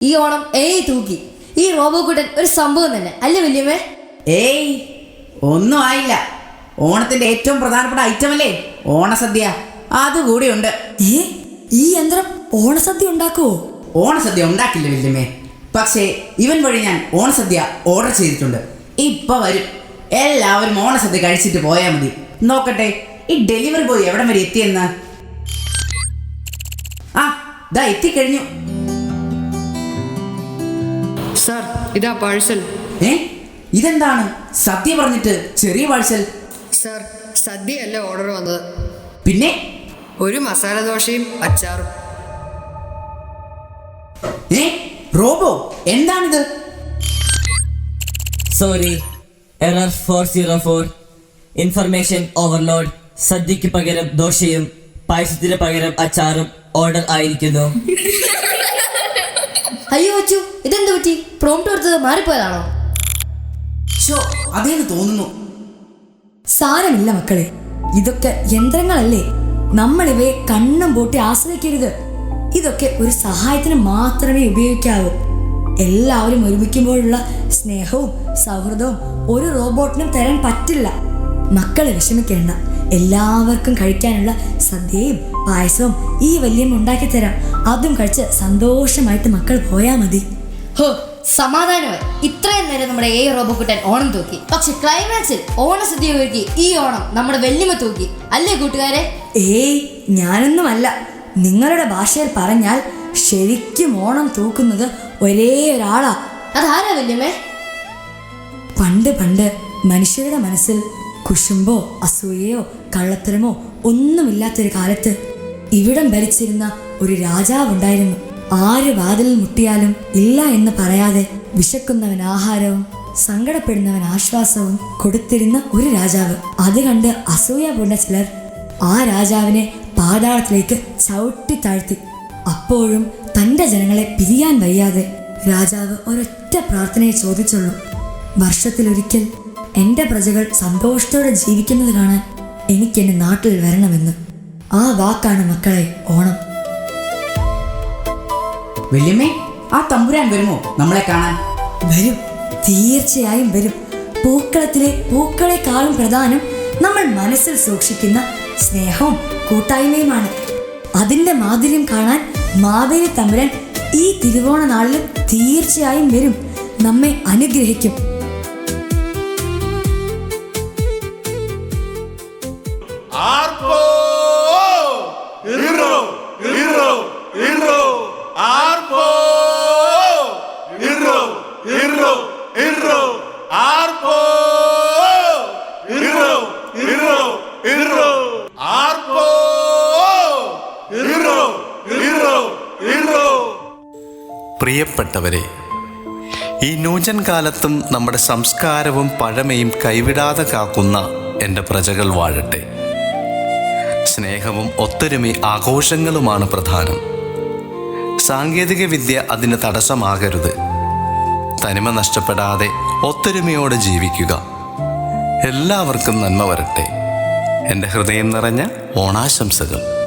ഈ ഓണം തൂക്കി. ഈ റോബോക്കുട്ടൻ ഒരു സംഭവം തന്നെ അല്ലേ വല്യമ്മേ? ഒന്നും ആയില്ല. ഓണത്തിന്റെ ഏറ്റവും പ്രധാനപ്പെട്ട ഐറ്റം അല്ലേ ഓണസദ്യ, അതുകൂടി ഉണ്ട്. ഈ യന്ത്രം ഓണസദ്യ ഉണ്ടാക്കുവോ? ഓണസദ്യ ഉണ്ടാക്കില്ല വല്യമ്മേ, പക്ഷേ ഇവൻ വഴി ഞാൻ ഓണസദ്യ ഓർഡർ ചെയ്തിട്ടുണ്ട്. ഇപ്പൊ വരും. എല്ലാവരും ഓണസദ്യ കഴിച്ചിട്ട് പോയാൽ മതി. നോക്കട്ടെ ഈ ഡെലിവറി ബോയ് എവിടം വരെ എത്തിയെന്ന്. ദാ എത്തിക്കഴിഞ്ഞു. സാർ, ഇതാ പാഴ്സൽ. ഇതെന്താണ് സദ്യ പറഞ്ഞിട്ട് ചെറിയ പാഴ്സൽ? സാർ, സദ്യയല്ല ഓർഡർ വന്നത്, പിന്നെ ഒരു മസാല ദോശയും അച്ചാറും. റോബോ, എന്താണിത്? Sorry, error 404. Information overload. സദ്യക്ക് പകരം ദോശയും പായസത്തിന് പകരം അച്ചാറും ഓർഡർ ആയിരിക്കുന്നു. അയ്യോ അച്ചു, ഇതെന്ത് പറ്റി? പ്രോംപ്റ്റ് കൊടുത്തത് മാറിപ്പോയതാണോ? അതേന്ന് തോന്നുന്നു. സാരമില്ല മക്കളെ, ഇതൊക്കെ യന്ത്രങ്ങളല്ലേ. നമ്മളിവയെ കണ്ണും പൂട്ടി ആസ്വദിക്കരുത്. ഇതൊക്കെ ഒരു സഹായത്തിന് മാത്രമേ ഉപയോഗിക്കാവൂ. എല്ലാവരും ഒരുമിക്കുമ്പോഴുള്ള സ്നേഹവും സൗഹൃദവും ഒരു റോബോട്ടിനും തരാൻ പറ്റില്ല. മക്കളെ വിഷമിക്കേണ്ട, എല്ലാവർക്കും കഴിക്കാനുള്ള സദ്യയും പായസവും ഈ വല്യമ്മ ഉണ്ടാക്കി തരാം. അതും കഴിച്ച് സന്തോഷമായിട്ട് മക്കൾ പോയാൽ മതി. സമാധാനമായി. ഇത്രയും നേരം നമ്മുടെ റോബോക്കുട്ടൻ ഓണം തൂക്കി, പക്ഷെ ക്ലൈമാക്സിൽ ഓണസദ്യ ഒരുക്കി ഈ ഓണം നമ്മുടെ വല്യമ്മ തൂക്കി അല്ലേ കൂട്ടുകാരെ? ഞാനൊന്നുമല്ല. നിങ്ങളുടെ ഭാഷയിൽ പറഞ്ഞാൽ ശരിക്കും ഓണം തൂക്കുന്നത് ഒരേ ഒരാളാ. അതാരാ വല്യമ്മേ? പണ്ട് മനുഷ്യരുടെ മനസ്സിൽ കുശുമ്പോ അസൂയയോ കള്ളത്തരമോ ഒന്നുമില്ലാത്തൊരു കാലത്ത് ഇവിടം ഭരിച്ചിരുന്ന ഒരു രാജാവുണ്ടായിരുന്നു. ആര് വാതിലിൽ മുട്ടിയാലും ഇല്ല എന്ന് പറയാതെ വിശക്കുന്നവൻ ആഹാരവും സങ്കടപ്പെടുന്നവൻ ആശ്വാസവും കൊടുത്തിരുന്ന ഒരു രാജാവ്. അത് കണ്ട് അസൂയ പൂണ്ട ചിലർ ആ രാജാവിനെ പാതാളത്തിലേക്ക് ചവിട്ടി താഴ്ത്തി. അപ്പോഴും തൻ്റെ ജനങ്ങളെ പിരിയാൻ വയ്യാതെ രാജാവ് ഒരൊറ്റ പ്രാർത്ഥനയെ ചോദിച്ചുള്ളൂ: വർഷത്തിലൊരിക്കൽ എൻ്റെ പ്രജകൾ സന്തോഷത്തോടെ ജീവിക്കുന്നത് കാണാൻ എനിക്ക് എൻ്റെ നാട്ടിൽ വരണമെന്ന്. ആ വാക്കാണ് മക്കളെ ഓണം. വല്യമ്മേ, ആ തമ്പുരാൻ വരുമോ നമ്മളെ കാണാൻ? വരും, തീർച്ചയായും വരും. പൂക്കളെക്കാളും പ്രധാനം നമ്മൾ മനസ്സിൽ സൂക്ഷിക്കുന്ന സ്നേഹവും കൂട്ടായ്മയുമാണ്. അതിൻ്റെ മാധുര്യം കാണാൻ മാവേലി തമ്പുരാൻ ഈ തിരുവോണ നാളിലും തീർച്ചയായും വരും, നമ്മെ അനുഗ്രഹിക്കും. പ്രിയപ്പെട്ടവരെ, ഈ നൂതൻ കാലത്തും നമ്മുടെ സംസ്കാരവും പഴമയും കൈവിടാതെ കാക്കുന്ന എൻ്റെ പ്രജകൾ വാഴട്ടെ. സ്നേഹവും ഒത്തൊരുമയും ആഘോഷങ്ങളുമാണ് പ്രധാനം. സാങ്കേതിക വിദ്യ അതിന് തടസ്സമാകരുത്. തനിമ നഷ്ടപ്പെടാതെ ഒത്തൊരുമയോടെ ജീവിക്കുക. എല്ലാവർക്കും നന്മ വരട്ടെ. എൻ്റെ ഹൃദയം നിറഞ്ഞ ഓണാശംസകൾ.